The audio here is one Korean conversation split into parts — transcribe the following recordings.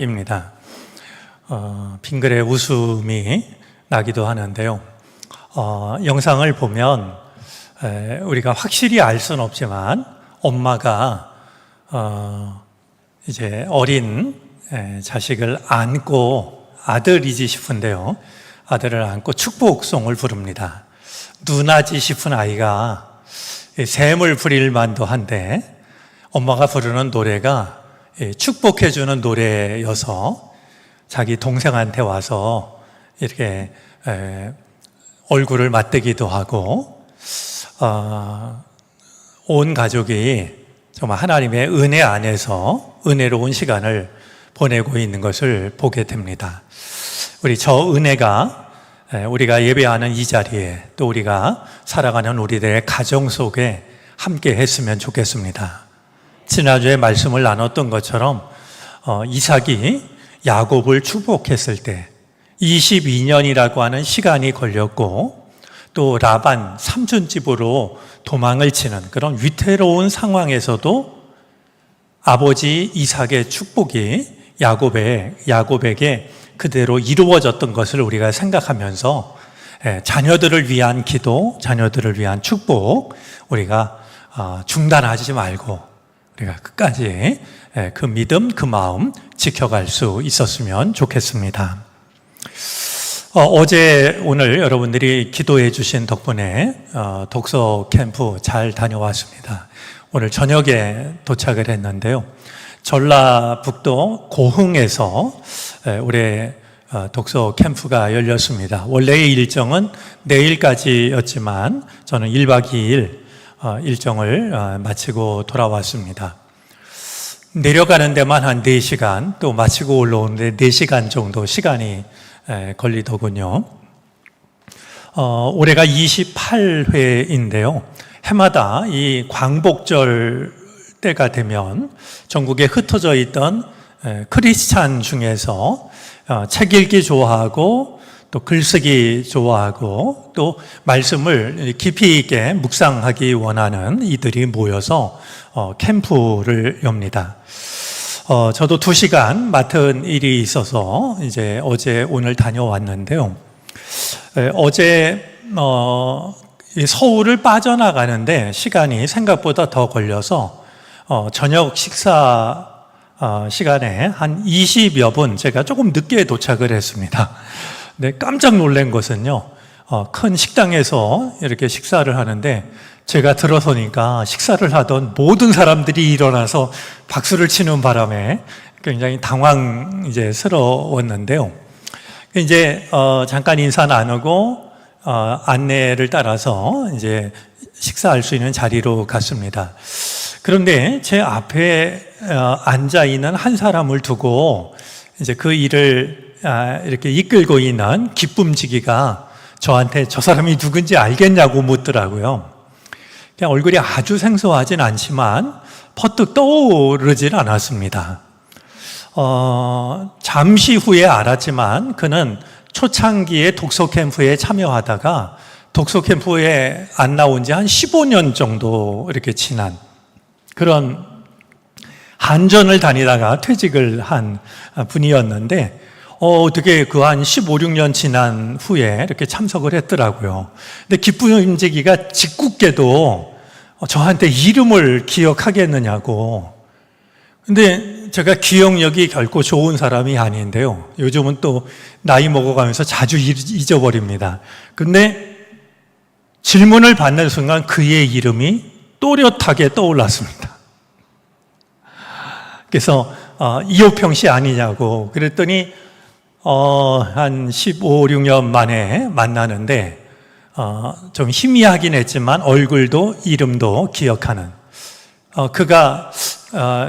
입니다. 빙글에 웃음이 나기도 하는데요. 영상을 보면 우리가 확실히 알 수는 없지만 엄마가 이제 어린 자식을 안고 아들이지 싶은데요. 아들을 안고 축복송을 부릅니다. 누나지 싶은 아이가 샘을 부릴 만도 한데 엄마가 부르는 노래가 축복해주는 노래여서 자기 동생한테 와서 이렇게 얼굴을 맞대기도 하고 온 가족이 정말 하나님의 은혜 안에서 은혜로운 시간을 보내고 있는 것을 보게 됩니다. 우리 저 은혜가 우리가 예배하는 이 자리에 또 우리가 살아가는 우리들의 가정 속에 함께 했으면 좋겠습니다. 지난주에 말씀을 나눴던 것처럼 이삭이 야곱을 축복했을 때 22년이라고 하는 시간이 걸렸고 또 라반 삼촌집으로 도망을 치는 그런 위태로운 상황에서도 아버지 이삭의 축복이 야곱에게 그대로 이루어졌던 것을 우리가 생각하면서 자녀들을 위한 기도, 자녀들을 위한 축복 우리가 중단하지 말고 우리가 끝까지 그 믿음, 그 마음 지켜갈 수 있었으면 좋겠습니다. 오늘 여러분들이 기도해 주신 덕분에 독서 캠프 잘 다녀왔습니다. 오늘 저녁에 도착을 했는데요. 전라북도 고흥에서 올해 독서 캠프가 열렸습니다. 원래의 일정은 내일까지였지만 저는 1박 2일 일정을 마치고 돌아왔습니다. 내려가는 데만 한 4시간, 또 마치고 올라오는데 4시간 정도 시간이 걸리더군요. 올해가 28회인데요. 해마다 이 광복절 때가 되면 전국에 흩어져 있던 크리스찬 중에서 책 읽기 좋아하고 또 글쓰기 좋아하고 또 말씀을 깊이 있게 묵상하기 원하는 이들이 모여서 캠프를 엽니다. 저도 2시간 맡은 일이 있어서 이제 어제 오늘 다녀왔는데요. 어제 서울을 빠져나가는데 시간이 생각보다 더 걸려서 저녁 식사 시간에 한 20여 분 제가 조금 늦게 도착을 했습니다. 네, 깜짝 놀란 것은요, 큰 식당에서 이렇게 식사를 하는데 제가 들어서니까 식사를 하던 모든 사람들이 일어나서 박수를 치는 바람에 굉장히 당황스러웠는데요. 이제 잠깐 인사 나누고 안내를 따라서 이제 식사할 수 있는 자리로 갔습니다. 그런데 제 앞에 앉아 있는 한 사람을 두고 이제 그 일을 이렇게 이끌고 있는 기쁨지기가 저한테 저 사람이 누군지 알겠냐고 묻더라고요. 그냥 얼굴이 아주 생소하진 않지만 퍼뜩 떠오르진 않았습니다. 잠시 후에 알았지만 그는 초창기에 독서 캠프에 참여하다가 독서 캠프에 안 나온 지 한 15년 정도 이렇게 지난 그런 한전을 다니다가 퇴직을 한 분이었는데 어떻게 그 한 15, 16년 지난 후에 이렇게 참석을 했더라고요. 근데 기쁨지기가 짓궂게도 저한테 이름을 기억하겠느냐고. 근데 제가 기억력이 결코 좋은 사람이 아닌데요. 요즘은 또 나이 먹어가면서 자주 잊어버립니다. 근데 질문을 받는 순간 그의 이름이 또렷하게 떠올랐습니다. 그래서 이호평 씨 아니냐고 그랬더니 한 15, 16년 만에 만나는데 좀 희미하긴 했지만 얼굴도 이름도 기억하는 그가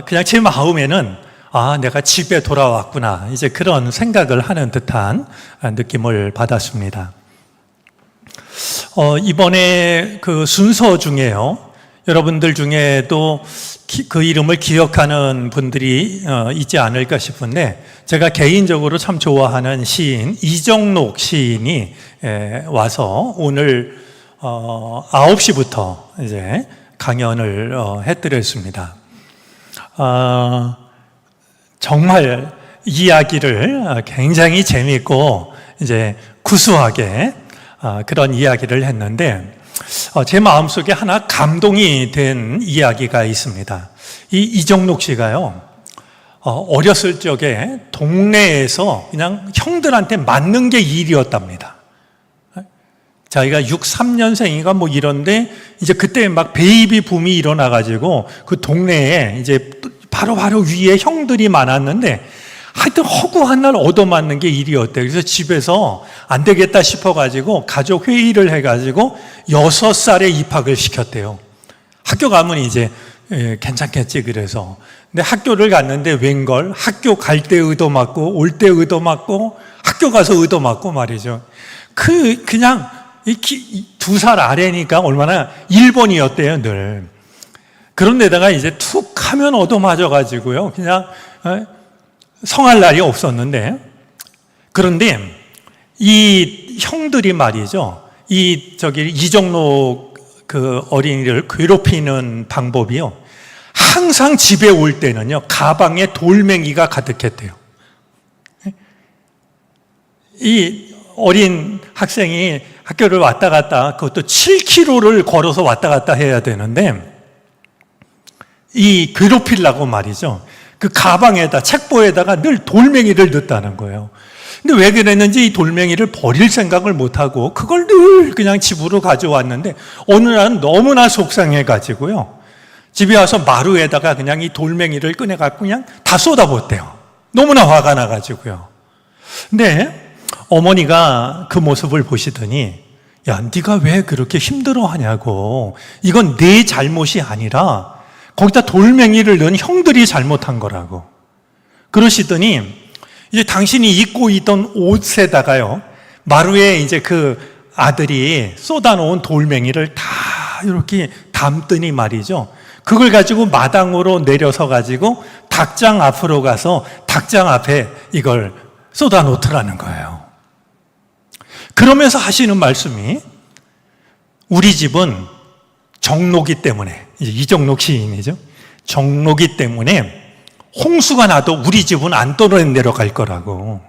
그냥 제 마음에는 내가 집에 돌아왔구나 이제 그런 생각을 하는 듯한 느낌을 받았습니다. 이번에 그 순서 중에요. 여러분들 중에도 그 이름을 기억하는 분들이 있지 않을까 싶은데 제가 개인적으로 참 좋아하는 시인 이정록 시인이 와서 오늘 9시부터 이제 강연을 해드렸습니다. 정말 이야기를 굉장히 재미있고 이제 구수하게 그런 이야기를 했는데 제 마음속에 하나 감동이 된 이야기가 있습니다. 이정록 씨가요, 어렸을 적에 동네에서 그냥 형들한테 맞는 게 일이었답니다. 자기가 63년생인가 뭐 이런데 이제 그때 막 베이비 붐이 일어나가지고 그 동네에 이제 바로 위에 형들이 많았는데 하여튼 허구한 날 얻어맞는 게 일이었대요. 그래서 집에서 안 되겠다 싶어가지고 가족 회의를 해가지고 6살에 입학을 시켰대요. 학교 가면 이제 괜찮겠지 그래서. 근데 학교를 갔는데 웬걸 학교 갈 때 얻어맞고 올 때 얻어맞고 학교 가서 얻어맞고 말이죠. 그냥 2살 아래니까 얼마나 1번이었대요 늘. 그런데다가 이제 툭 하면 얻어맞아가지고요. 그냥 성할 날이 없었는데, 그런데 이 형들이 말이죠. 이정록 그 어린이를 괴롭히는 방법이요. 항상 집에 올 때는요, 가방에 돌멩이가 가득했대요. 이 어린 학생이 학교를 왔다 갔다, 그것도 7km를 걸어서 왔다 갔다 해야 되는데, 이 괴롭히려고 말이죠. 그 가방에다, 책보에다가 늘 돌멩이를 넣었다는 거예요. 근데 왜 그랬는지 이 돌멩이를 버릴 생각을 못하고 그걸 늘 그냥 집으로 가져왔는데 어느 날은 너무나 속상해가지고요. 집에 와서 마루에다가 그냥 이 돌멩이를 꺼내갖고 그냥 다 쏟아붓대요. 너무나 화가 나가지고요. 근데 어머니가 그 모습을 보시더니 야, 네가 왜 그렇게 힘들어하냐고. 이건 네 잘못이 아니라 거기다 돌멩이를 넣은 형들이 잘못한 거라고. 그러시더니 이제 당신이 입고 있던 옷에다가요, 마루에 이제 그 아들이 쏟아놓은 돌멩이를 다 이렇게 담더니 말이죠. 그걸 가지고 마당으로 내려서 가지고 닭장 앞으로 가서 닭장 앞에 이걸 쏟아놓더라는 거예요. 그러면서 하시는 말씀이 우리 집은 정로기 때문에, 이제 이정록 시인이죠. 정로기 때문에 홍수가 나도 우리 집은 안 떠내려갈 거라고.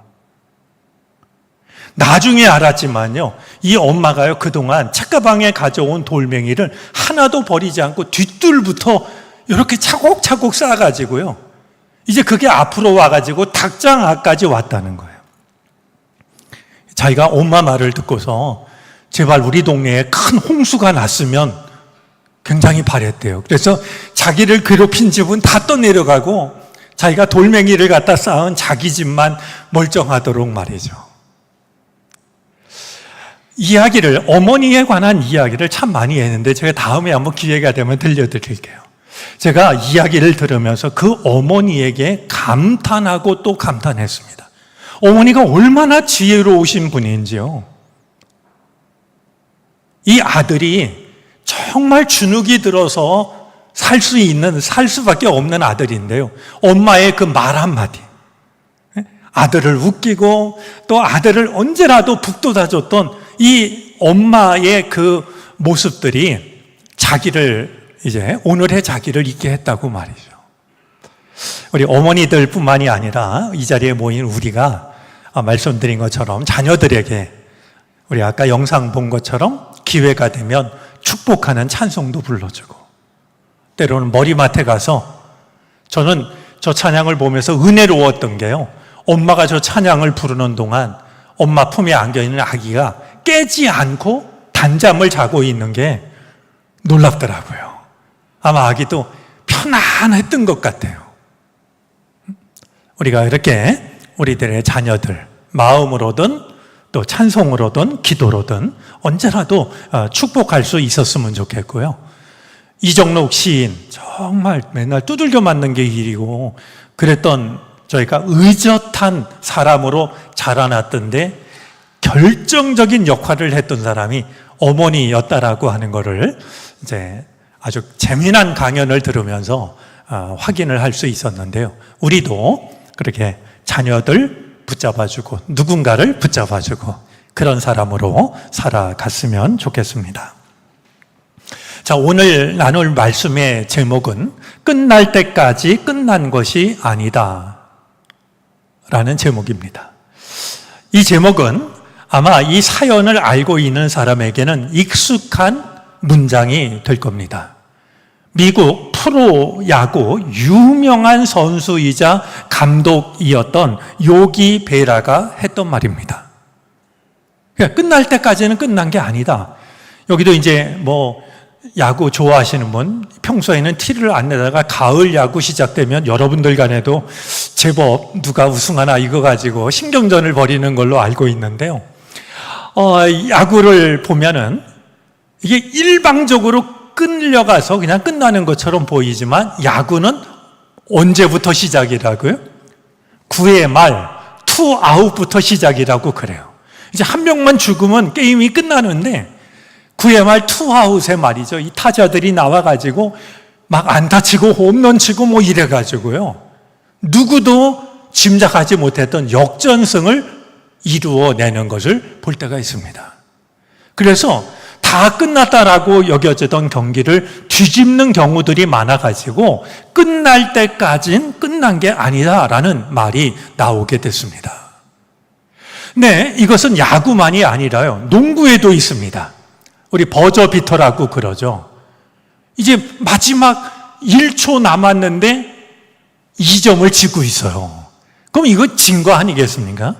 나중에 알았지만요, 이 엄마가요, 그동안 책가방에 가져온 돌멩이를 하나도 버리지 않고 뒷뜰부터 이렇게 차곡차곡 쌓아가지고요, 이제 그게 앞으로 와가지고 닭장 앞까지 왔다는 거예요. 자기가 엄마 말을 듣고서 제발 우리 동네에 큰 홍수가 났으면 굉장히 바랬대요. 그래서 자기를 괴롭힌 집은 다 떠내려가고 자기가 돌멩이를 갖다 쌓은 자기 집만 멀쩡하도록 말이죠. 이야기를, 어머니에 관한 이야기를 참 많이 했는데 제가 다음에 한번 기회가 되면 들려드릴게요. 제가 이야기를 들으면서 그 어머니에게 감탄하고 또 감탄했습니다. 어머니가 얼마나 지혜로우신 분인지요. 이 아들이 정말 주눅이 들어서 살 수밖에 없는 아들인데요. 엄마의 그 말 한마디, 아들을 웃기고 또 아들을 언제라도 북돋아줬던 이 엄마의 그 모습들이 이제 오늘의 자기를 있게 했다고 말이죠. 우리 어머니들 뿐만이 아니라 이 자리에 모인 우리가 말씀드린 것처럼 자녀들에게 우리 아까 영상 본 것처럼 기회가 되면 축복하는 찬송도 불러주고, 때로는 머리맡에 가서, 저는 저 찬양을 보면서 은혜로웠던 게요, 엄마가 저 찬양을 부르는 동안 엄마 품에 안겨있는 아기가 깨지 않고 단잠을 자고 있는 게 놀랍더라고요. 아마 아기도 편안했던 것 같아요. 우리가 이렇게 우리들의 자녀들 마음으로든 또 찬송으로든 기도로든 언제라도 축복할 수 있었으면 좋겠고요. 이정록 시인, 정말 맨날 두들겨 맞는 게 일이고 그랬던 저희가 의젓한 사람으로 자라났던데 결정적인 역할을 했던 사람이 어머니였다라고 하는 것을 이제 아주 재미난 강연을 들으면서 확인을 할 수 있었는데요. 우리도 그렇게 자녀들 붙잡아주고 누군가를 붙잡아주고 그런 사람으로 살아갔으면 좋겠습니다. 자, 오늘 나눌 말씀의 제목은 끝날 때까지 끝난 것이 아니다 라는 제목입니다. 이 제목은 아마 이 사연을 알고 있는 사람에게는 익숙한 문장이 될 겁니다. 미국 프로야구 유명한 선수이자 감독이었던 요기 베라가 했던 말입니다. 그러니까 끝날 때까지는 끝난 게 아니다. 여기도 이제 야구 좋아하시는 분, 평소에는 티를 안 내다가 가을 야구 시작되면 여러분들 간에도 제법 누가 우승하나 이거 가지고 신경전을 벌이는 걸로 알고 있는데요. 야구를 보면은 이게 일방적으로 끌려가서 그냥 끝나는 것처럼 보이지만 야구는 언제부터 시작이라고요? 9회 말 투아웃부터 시작이라고 그래요. 이제 한 명만 죽으면 게임이 끝나는데 9회 말 투아웃에 말이죠. 이 타자들이 나와가지고 막 안타 치고 홈런 치고 이래가지고요. 누구도 짐작하지 못했던 역전승을 이루어내는 것을 볼 때가 있습니다. 그래서 다 끝났다라고 여겨지던 경기를 뒤집는 경우들이 많아가지고 끝날 때까진 끝난 게 아니다라는 말이 나오게 됐습니다. 네, 이것은 야구만이 아니라요. 농구에도 있습니다. 우리 버저비터라고 그러죠. 이제 마지막 1초 남았는데 2점을 지고 있어요. 그럼 이거 진 거 아니겠습니까?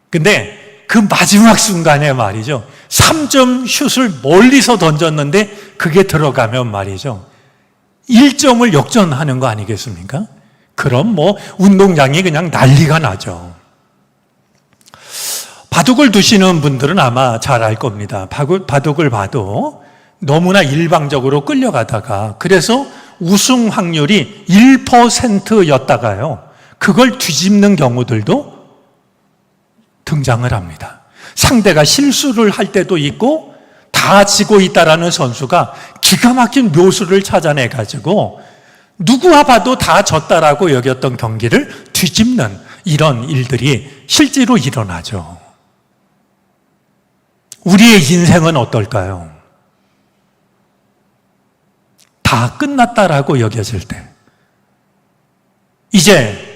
근데 그 마지막 순간에 말이죠. 3점 슛을 멀리서 던졌는데 그게 들어가면 말이죠. 1점을 역전하는 거 아니겠습니까? 그럼 운동장이 그냥 난리가 나죠. 바둑을 두시는 분들은 아마 잘 알 겁니다. 바둑을 봐도 너무나 일방적으로 끌려가다가 그래서 우승 확률이 1%였다가요. 그걸 뒤집는 경우들도 등장을 합니다. 상대가 실수를 할 때도 있고 다 지고 있다라는 선수가 기가 막힌 묘수를 찾아내가지고 누구와 봐도 다 졌다라고 여겼던 경기를 뒤집는 이런 일들이 실제로 일어나죠. 우리의 인생은 어떨까요? 다 끝났다라고 여겨질 때, 이제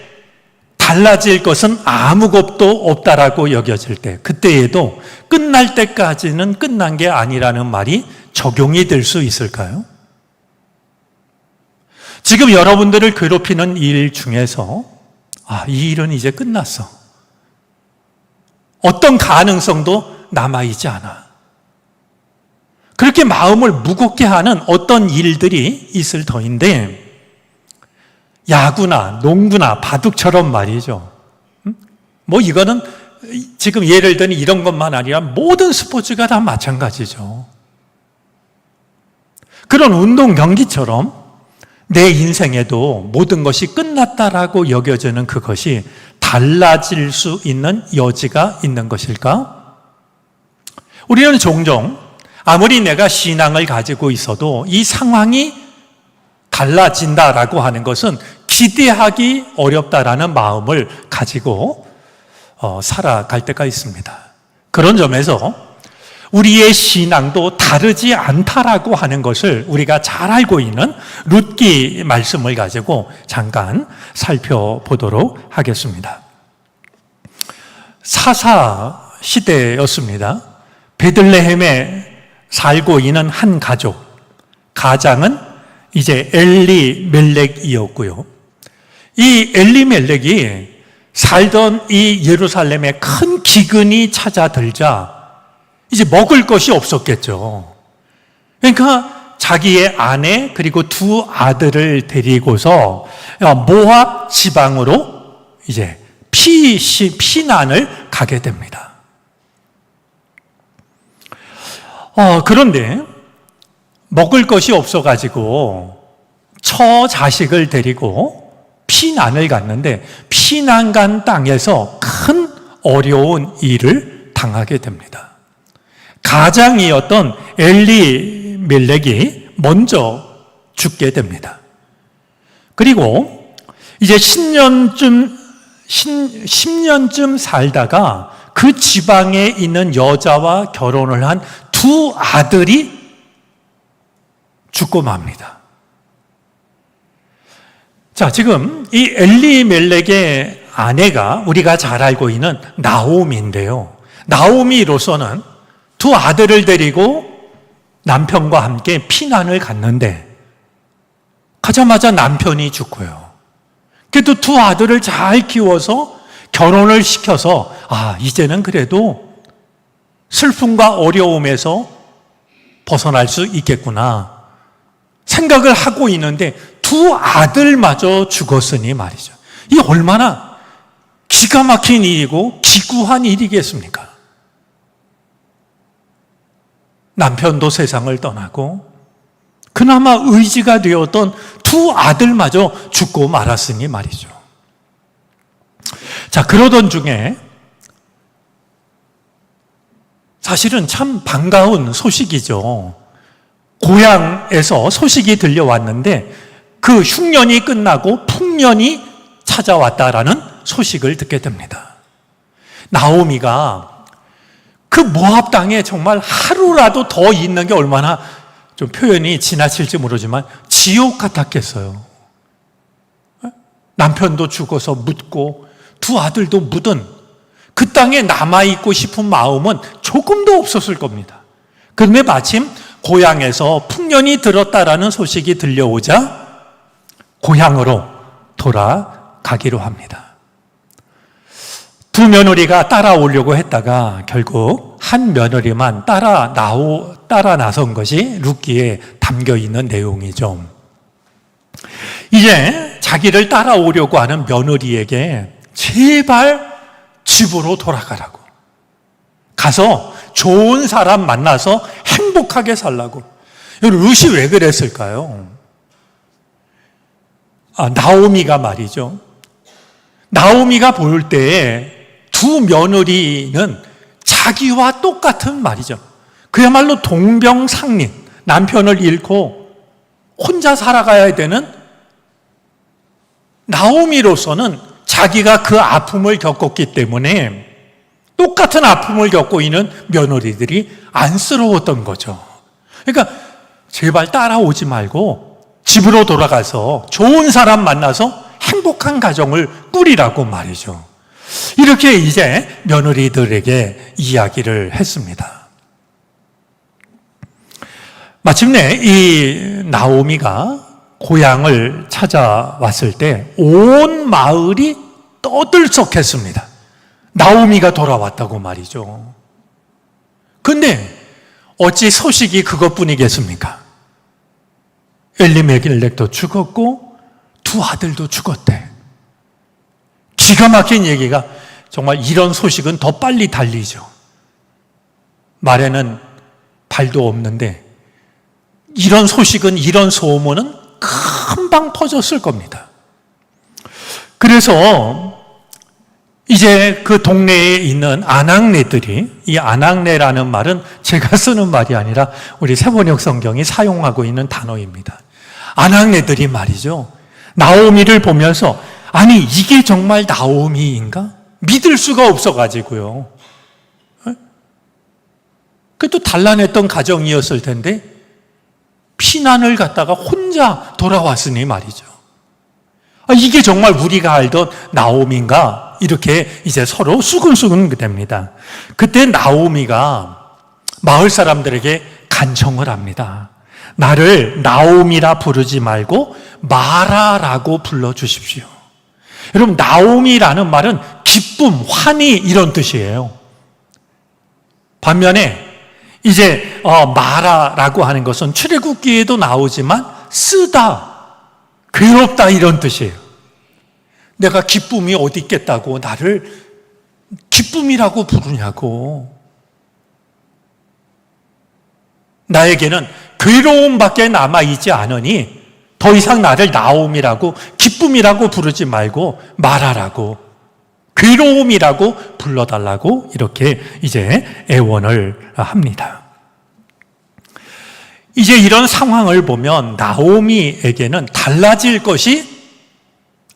달라질 것은 아무것도 없다라고 여겨질 때, 그때에도 끝날 때까지는 끝난 게 아니라는 말이 적용이 될 수 있을까요? 지금 여러분들을 괴롭히는 일 중에서 이 일은 이제 끝났어. 어떤 가능성도 남아있지 않아. 그렇게 마음을 무겁게 하는 어떤 일들이 있을 터인데 야구나 농구나 바둑처럼 말이죠. 이거는 지금 예를 들면 이런 것만 아니라 모든 스포츠가 다 마찬가지죠. 그런 운동 경기처럼 내 인생에도 모든 것이 끝났다라고 여겨지는 그것이 달라질 수 있는 여지가 있는 것일까? 우리는 종종 아무리 내가 신앙을 가지고 있어도 이 상황이 달라진다라고 하는 것은 기대하기 어렵다라는 마음을 가지고 살아갈 때가 있습니다. 그런 점에서 우리의 신앙도 다르지 않다라고 하는 것을 우리가 잘 알고 있는 룻기 말씀을 가지고 잠깐 살펴보도록 하겠습니다. 사사 시대였습니다. 베들레헴에 살고 있는 한 가장은 이제 엘리멜렉이었고요. 이 엘리멜렉이 살던 이 예루살렘에 큰 기근이 찾아들자 이제 먹을 것이 없었겠죠. 그러니까 자기의 아내 그리고 두 아들을 데리고서 모압 지방으로 이제 피난을 가게 됩니다. 그런데 먹을 것이 없어가지고 처자식을 데리고 피난을 갔는데 피난 간 땅에서 큰 어려운 일을 당하게 됩니다. 가장이었던 엘리멜렉이 먼저 죽게 됩니다. 그리고 이제 10년쯤 살다가 그 지방에 있는 여자와 결혼을 한 두 아들이 죽고 맙니다. 자, 지금 이 엘리멜렉의 아내가 우리가 잘 알고 있는 나오미인데요. 나오미로서는 두 아들을 데리고 남편과 함께 피난을 갔는데 가자마자 남편이 죽고요. 그래도 두 아들을 잘 키워서 결혼을 시켜서 이제는 그래도 슬픔과 어려움에서 벗어날 수 있겠구나 생각을 하고 있는데 두 아들마저 죽었으니 말이죠. 이 얼마나 기가 막힌 일이고 기구한 일이겠습니까? 남편도 세상을 떠나고 그나마 의지가 되었던 두 아들마저 죽고 말았으니 말이죠. 자, 그러던 중에 사실은 참 반가운 소식이죠. 고향에서 소식이 들려왔는데 그 흉년이 끝나고 풍년이 찾아왔다라는 소식을 듣게 됩니다. 나오미가 그 모압 땅에 정말 하루라도 더 있는 게 얼마나 좀 표현이 지나칠지 모르지만 지옥 같았겠어요. 남편도 죽어서 묻고 두 아들도 묻은 그 땅에 남아있고 싶은 마음은 조금도 없었을 겁니다. 그런데 마침 고향에서 풍년이 들었다라는 소식이 들려오자 고향으로 돌아가기로 합니다. 두 며느리가 따라오려고 했다가 결국 한 며느리만 따라 나선 것이 룻기에 담겨 있는 내용이죠. 이제 자기를 따라오려고 하는 며느리에게 제발 집으로 돌아가라고, 가서 좋은 사람 만나서 행복하게 살라고. 룻이 왜 그랬을까요? 나오미가 말이죠. 나오미가 볼 때에 두 며느리는 자기와 똑같은 말이죠. 그야말로 동병상린, 남편을 잃고 혼자 살아가야 되는 나오미로서는 자기가 그 아픔을 겪었기 때문에 똑같은 아픔을 겪고 있는 며느리들이 안쓰러웠던 거죠. 그러니까 제발 따라오지 말고 집으로 돌아가서 좋은 사람 만나서 행복한 가정을 꾸리라고 말이죠. 이렇게 이제 며느리들에게 이야기를 했습니다. 마침내 이 나오미가 고향을 찾아왔을 때 온 마을이 떠들썩했습니다. 나오미가 돌아왔다고 말이죠. 근데 어찌 소식이 그것뿐이겠습니까? 엘리멜렉도 죽었고 두 아들도 죽었대. 기가 막힌 얘기가, 정말 이런 소식은 더 빨리 달리죠. 말에는 발도 없는데 이런 소식은, 이런 소문은 금방 퍼졌을 겁니다. 그래서 이제 그 동네에 있는 아낙네들이, 이 아낙네라는 말은 제가 쓰는 말이 아니라 우리 세번역 성경이 사용하고 있는 단어입니다. 아낙네들이 말이죠, 나오미를 보면서 아니 이게 정말 나오미인가? 믿을 수가 없어가지고요. 그것도 단란했던 가정이었을 텐데 피난을 갔다가 혼자 돌아왔으니 말이죠. 이게 정말 우리가 알던 나오미인가? 이렇게 이제 서로 수근수근 됩니다. 그때 나오미가 마을 사람들에게 간청을 합니다. 나를 나오미라 부르지 말고 마라라고 불러주십시오. 여러분, 나오미라는 말은 기쁨, 환희 이런 뜻이에요. 반면에 이제 마라라고 하는 것은 출애굽기에도 나오지만 쓰다, 괴롭다 이런 뜻이에요. 내가 기쁨이 어디 있겠다고 나를 기쁨이라고 부르냐고. 나에게는 괴로움밖에 남아있지 않으니 더 이상 나를 나옴이라고, 기쁨이라고 부르지 말고 마라라고, 괴로움이라고 불러달라고 이렇게 이제 애원을 합니다. 이제 이런 상황을 보면 나오미에게는 달라질 것이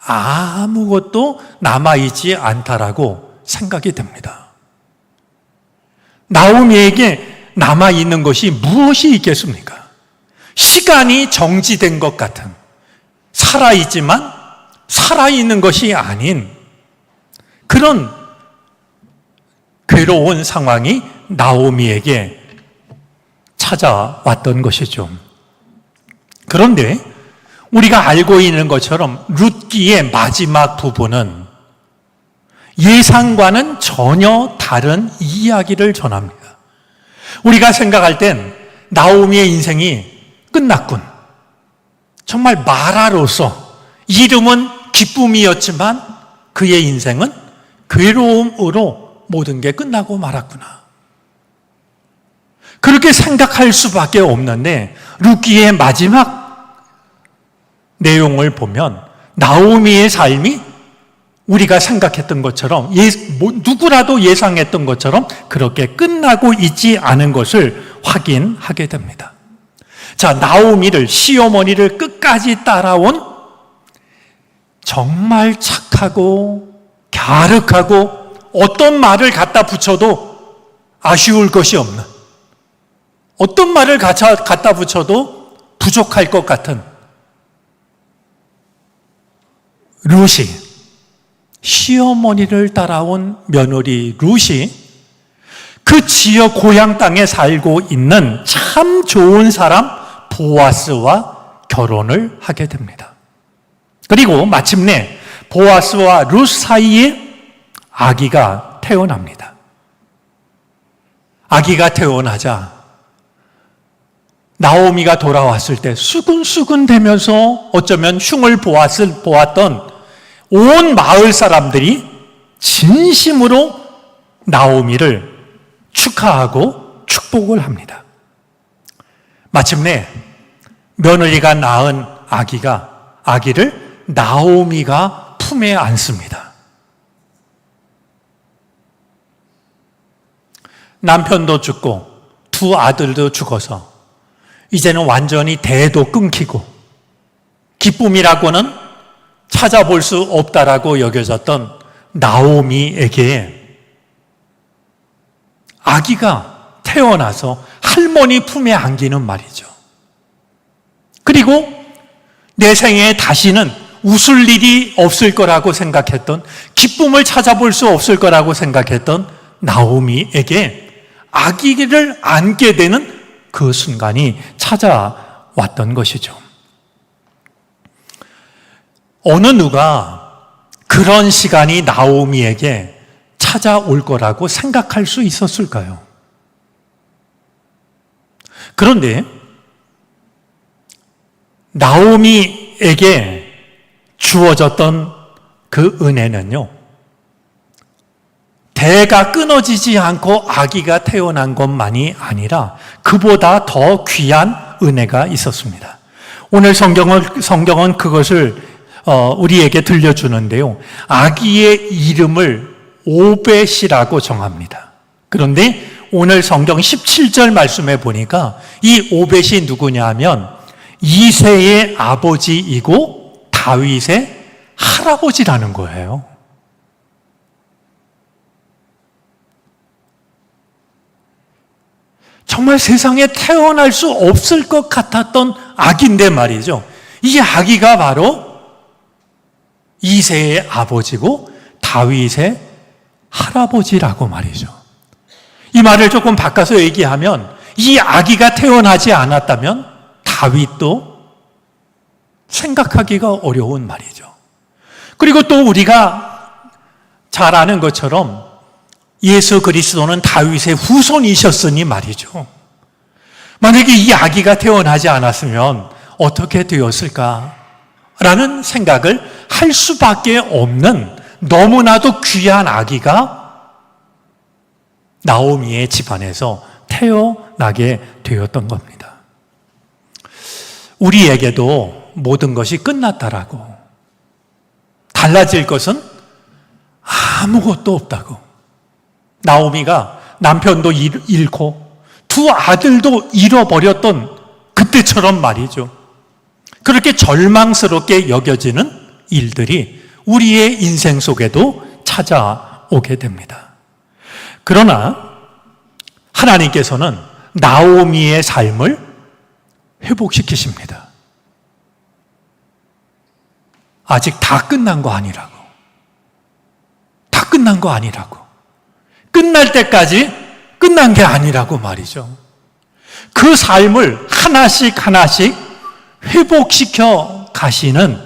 아무것도 남아있지 않다라고 생각이 됩니다. 나오미에게 남아있는 것이 무엇이 있겠습니까? 시간이 정지된 것 같은, 살아있지만 살아있는 것이 아닌 그런 괴로운 상황이 나오미에게 찾아왔던 것이죠. 그런데 우리가 알고 있는 것처럼 룻기의 마지막 부분은 예상과는 전혀 다른 이야기를 전합니다. 우리가 생각할 땐 나오미의 인생이 끝났군. 정말 마라로서 이름은 기쁨이었지만 그의 인생은 괴로움으로 모든 게 끝나고 말았구나. 그렇게 생각할 수밖에 없는데 룻기의 마지막 내용을 보면 나오미의 삶이 우리가 생각했던 것처럼 누구라도 예상했던 것처럼 그렇게 끝나고 있지 않은 것을 확인하게 됩니다. 자, 나오미를 시어머니를 끝까지 따라온 정말 착하고 갸륵하고 어떤 말을 갖다 붙여도 아쉬울 것이 없는, 어떤 말을 갖다 붙여도 부족할 것 같은 룻이, 시어머니를 따라온 며느리 룻이 그 지역 고향 땅에 살고 있는 참 좋은 사람 보아스와 결혼을 하게 됩니다. 그리고 마침내 보아스와 룻 사이에 아기가 태어납니다. 아기가 태어나자 나오미가 돌아왔을 때 수근수근 대면서 어쩌면 흉을 보았던 온 마을 사람들이 진심으로 나오미를 축하하고 축복을 합니다. 마침내 며느리가 낳은 아기를 나오미가 품에 안습니다. 남편도 죽고 두 아들도 죽어서 이제는 완전히 대도 끊기고 기쁨이라고는 찾아볼 수 없다라고 여겨졌던 나오미에게 아기가 태어나서 할머니 품에 안기는 말이죠. 그리고 내 생에 다시는 웃을 일이 없을 거라고 생각했던, 기쁨을 찾아볼 수 없을 거라고 생각했던 나오미에게 아기를 안게 되는 그 순간이 찾아왔던 것이죠. 어느 누가 그런 시간이 나오미에게 찾아올 거라고 생각할 수 있었을까요? 그런데 나오미에게 주어졌던 그 은혜는요, 대가 끊어지지 않고 아기가 태어난 것만이 아니라 그보다 더 귀한 은혜가 있었습니다. 오늘 성경은 그것을 우리에게 들려주는데요. 아기의 이름을 오벳이라고 정합니다. 그런데 오늘 성경 17절 말씀에 보니까 이 오벳이 누구냐 하면 이새의 아버지이고 다윗의 할아버지라는 거예요. 정말 세상에 태어날 수 없을 것 같았던 아기인데 말이죠. 이 아기가 바로 이새의 아버지고 다윗의 할아버지라고 말이죠. 이 말을 조금 바꿔서 얘기하면 이 아기가 태어나지 않았다면 다윗도 생각하기가 어려운 말이죠. 그리고 또 우리가 잘 아는 것처럼 예수 그리스도는 다윗의 후손이셨으니 말이죠. 만약에 이 아기가 태어나지 않았으면 어떻게 되었을까? 라는 생각을 할 수밖에 없는 너무나도 귀한 아기가 나오미의 집안에서 태어나게 되었던 겁니다. 우리에게도 모든 것이 끝났다라고, 달라질 것은 아무것도 없다고, 나오미가 남편도 잃고 두 아들도 잃어버렸던 그때처럼 말이죠. 그렇게 절망스럽게 여겨지는 일들이 우리의 인생 속에도 찾아오게 됩니다. 그러나 하나님께서는 나오미의 삶을 회복시키십니다. 아직 다 끝난 거 아니라고. 다 끝난 거 아니라고. 끝날 때까지 끝난 게 아니라고 말이죠. 그 삶을 하나씩 하나씩 회복시켜 가시는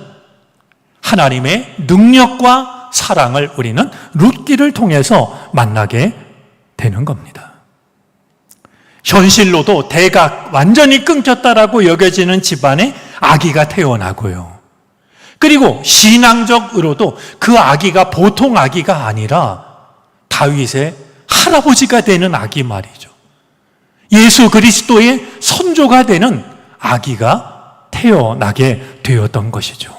하나님의 능력과 사랑을 우리는 룻기를 통해서 만나게 되는 겁니다. 현실로도 대각 완전히 끊겼다라고 여겨지는 집안에 아기가 태어나고요. 그리고 신앙적으로도 그 아기가 보통 아기가 아니라 다윗의 할아버지가 되는 아기 말이죠. 예수 그리스도의 선조가 되는 아기가 태어나게 되었던 것이죠.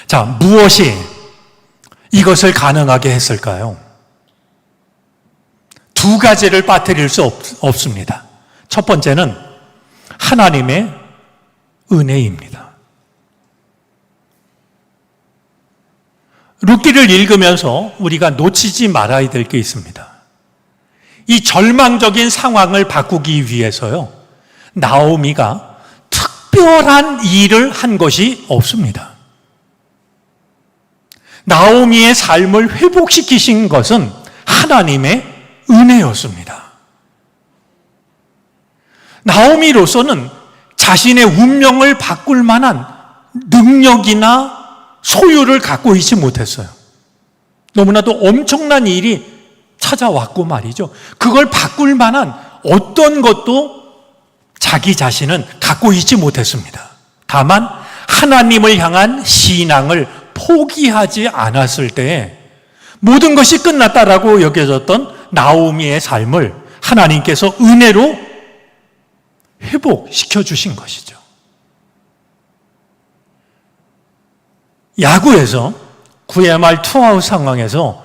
자, 무엇이 이것을 가능하게 했을까요? 두 가지를 빠뜨릴 수 없습니다. 첫 번째는 하나님의 은혜입니다. 룻기를 읽으면서 우리가 놓치지 말아야 될 게 있습니다. 이 절망적인 상황을 바꾸기 위해서요, 나오미가 특별한 일을 한 것이 없습니다. 나오미의 삶을 회복시키신 것은 하나님의 은혜였습니다. 나오미로서는 자신의 운명을 바꿀 만한 능력이나 소유를 갖고 있지 못했어요. 너무나도 엄청난 일이 찾아왔고 말이죠. 그걸 바꿀 만한 어떤 것도 자기 자신은 갖고 있지 못했습니다. 다만 하나님을 향한 신앙을 포기하지 않았을 때에 모든 것이 끝났다라고 여겨졌던 나오미의 삶을 하나님께서 은혜로 회복시켜 주신 것이죠. 야구에서 9회 말 투아웃 상황에서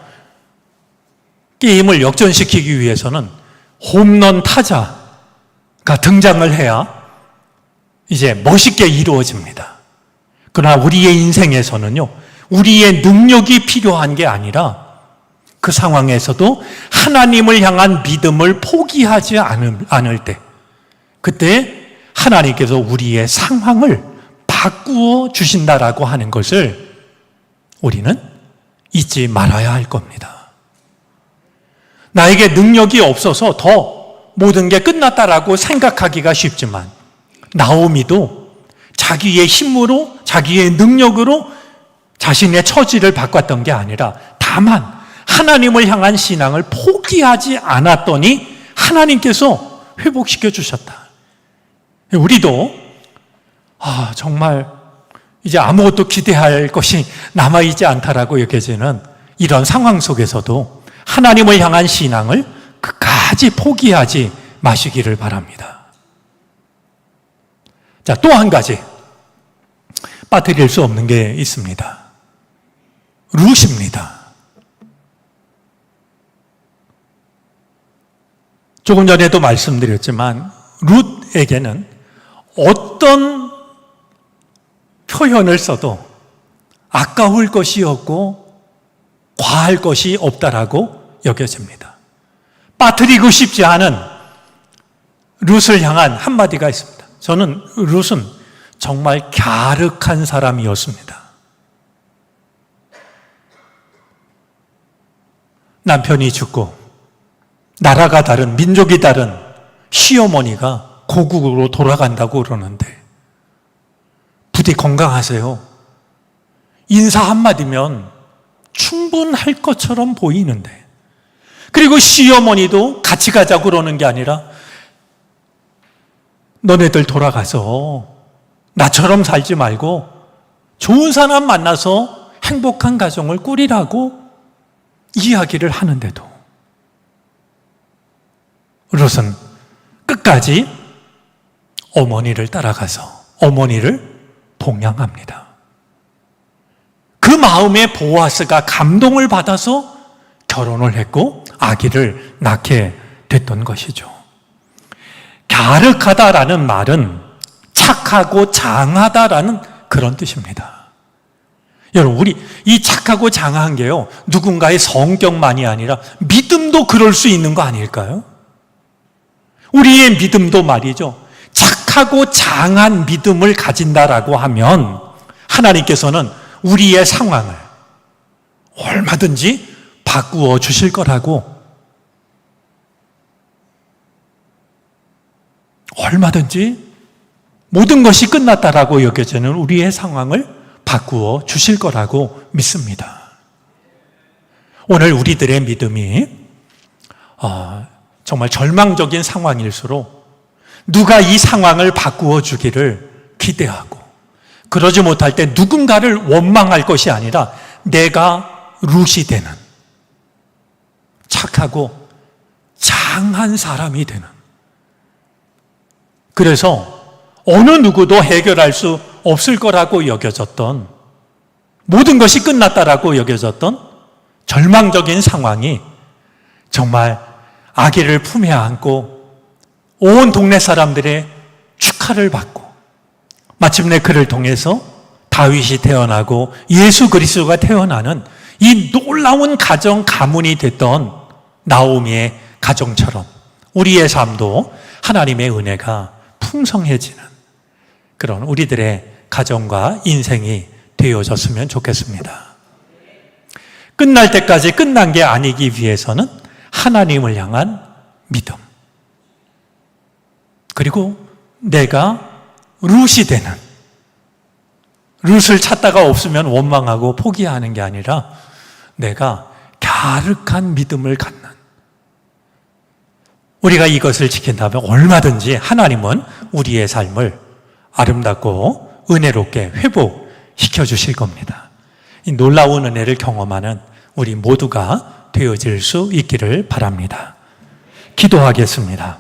게임을 역전시키기 위해서는 홈런 타자가 등장을 해야 이제 멋있게 이루어집니다. 그러나 우리의 인생에서는요, 우리의 능력이 필요한 게 아니라 그 상황에서도 하나님을 향한 믿음을 포기하지 않을 때, 그때 하나님께서 우리의 상황을 바꾸어 주신다라고 하는 것을 우리는 잊지 말아야 할 겁니다. 나에게 능력이 없어서 더 모든 게 끝났다라고 생각하기가 쉽지만 나오미도 자기의 힘으로, 자기의 능력으로 자신의 처지를 바꿨던 게 아니라 다만 하나님을 향한 신앙을 포기하지 않았더니 하나님께서 회복시켜 주셨다. 우리도 정말 이제 아무것도 기대할 것이 남아있지 않다라고 여겨지는 이런 상황 속에서도 하나님을 향한 신앙을 끝까지 포기하지 마시기를 바랍니다. 자, 또 한 가지 빠뜨릴 수 없는 게 있습니다. 룻입니다. 조금 전에도 말씀드렸지만 룻에게는 어떤 표현을 써도 아까울 것이 없고 과할 것이 없다라고 여겨집니다. 빠뜨리고 싶지 않은 룻을 향한 한마디가 있습니다. 저는 룻은 정말 갸륵한 사람이었습니다. 남편이 죽고 나라가 다른, 민족이 다른 시어머니가 고국으로 돌아간다고 그러는데 부디 건강하세요. 인사 한마디면 충분할 것처럼 보이는데, 그리고 시어머니도 같이 가자고 그러는 게 아니라 너네들 돌아가서 나처럼 살지 말고 좋은 사람 만나서 행복한 가정을 꾸리라고 이야기를 하는데도 룻은 끝까지 어머니를 따라가서 어머니를 봉양합니다. 그 마음에 보아스가 감동을 받아서 결혼을 했고 아기를 낳게 됐던 것이죠. 갸륵하다라는 말은 착하고 장하다라는 그런 뜻입니다. 여러분, 우리 이 착하고 장한 게요, 누군가의 성격만이 아니라 믿음도 그럴 수 있는 거 아닐까요? 우리의 믿음도 말이죠, 착하고 장한 믿음을 가진다라고 하면 하나님께서는 우리의 상황을 얼마든지 바꾸어 주실 거라고, 얼마든지 모든 것이 끝났다라고 여겨지는 우리의 상황을 바꾸어 주실 거라고 믿습니다. 오늘 우리들의 믿음이 정말 절망적인 상황일수록 누가 이 상황을 바꾸어 주기를 기대하고, 그러지 못할 때 누군가를 원망할 것이 아니라 내가 룻이 되는 착하고 장한 사람이 되는, 그래서 어느 누구도 해결할 수 없을 거라고 여겨졌던, 모든 것이 끝났다라고 여겨졌던 절망적인 상황이 정말 아기를 품에 안고 온 동네 사람들의 축하를 받고, 마침내 그를 통해서 다윗이 태어나고 예수 그리스도가 태어나는 이 놀라운 가정 가문이 됐던 나오미의 가정처럼 우리의 삶도 하나님의 은혜가 풍성해지는 그런 우리들의 가정과 인생이 되어졌으면 좋겠습니다. 끝날 때까지 끝난 게 아니기 위해서는 하나님을 향한 믿음, 그리고 내가 룻이 되는, 룻을 찾다가 없으면 원망하고 포기하는 게 아니라 내가 갸륵한 믿음을 갖는, 우리가 이것을 지킨다면 얼마든지 하나님은 우리의 삶을 아름답고 은혜롭게 회복시켜 주실 겁니다. 이 놀라운 은혜를 경험하는 우리 모두가 되어질 수 있기를 바랍니다. 기도하겠습니다.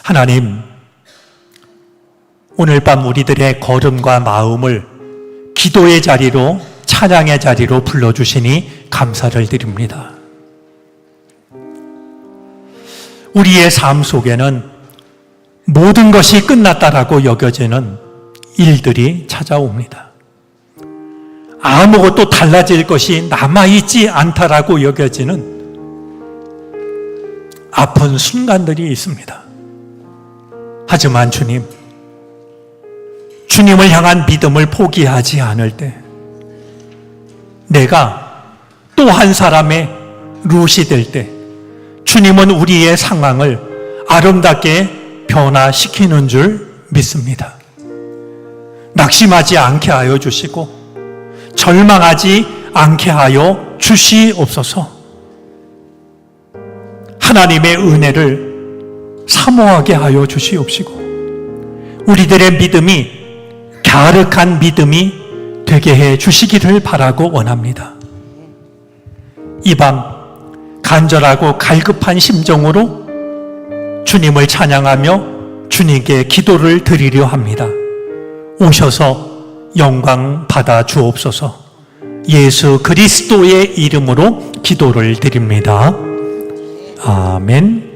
하나님, 오늘 밤 우리들의 걸음과 마음을 기도의 자리로, 찬양의 자리로 불러주시니 감사를 드립니다. 우리의 삶 속에는 모든 것이 끝났다라고 여겨지는 일들이 찾아옵니다. 아무것도 달라질 것이 남아있지 않다라고 여겨지는 아픈 순간들이 있습니다. 하지만 주님을 향한 믿음을 포기하지 않을 때 내가 또 한 사람의 룻이 될 때 주님은 우리의 상황을 아름답게 변화시키는 줄 믿습니다. 낙심하지 않게 하여 주시고 절망하지 않게 하여 주시옵소서. 하나님의 은혜를 사모하게 하여 주시옵시고 우리들의 믿음이 갸륵한 믿음이 되게 해 주시기를 바라고 원합니다. 이 밤 간절하고 갈급한 심정으로 주님을 찬양하며 주님께 기도를 드리려 합니다. 오셔서 영광 받아 주옵소서. 예수 그리스도의 이름으로 기도를 드립니다. 아멘.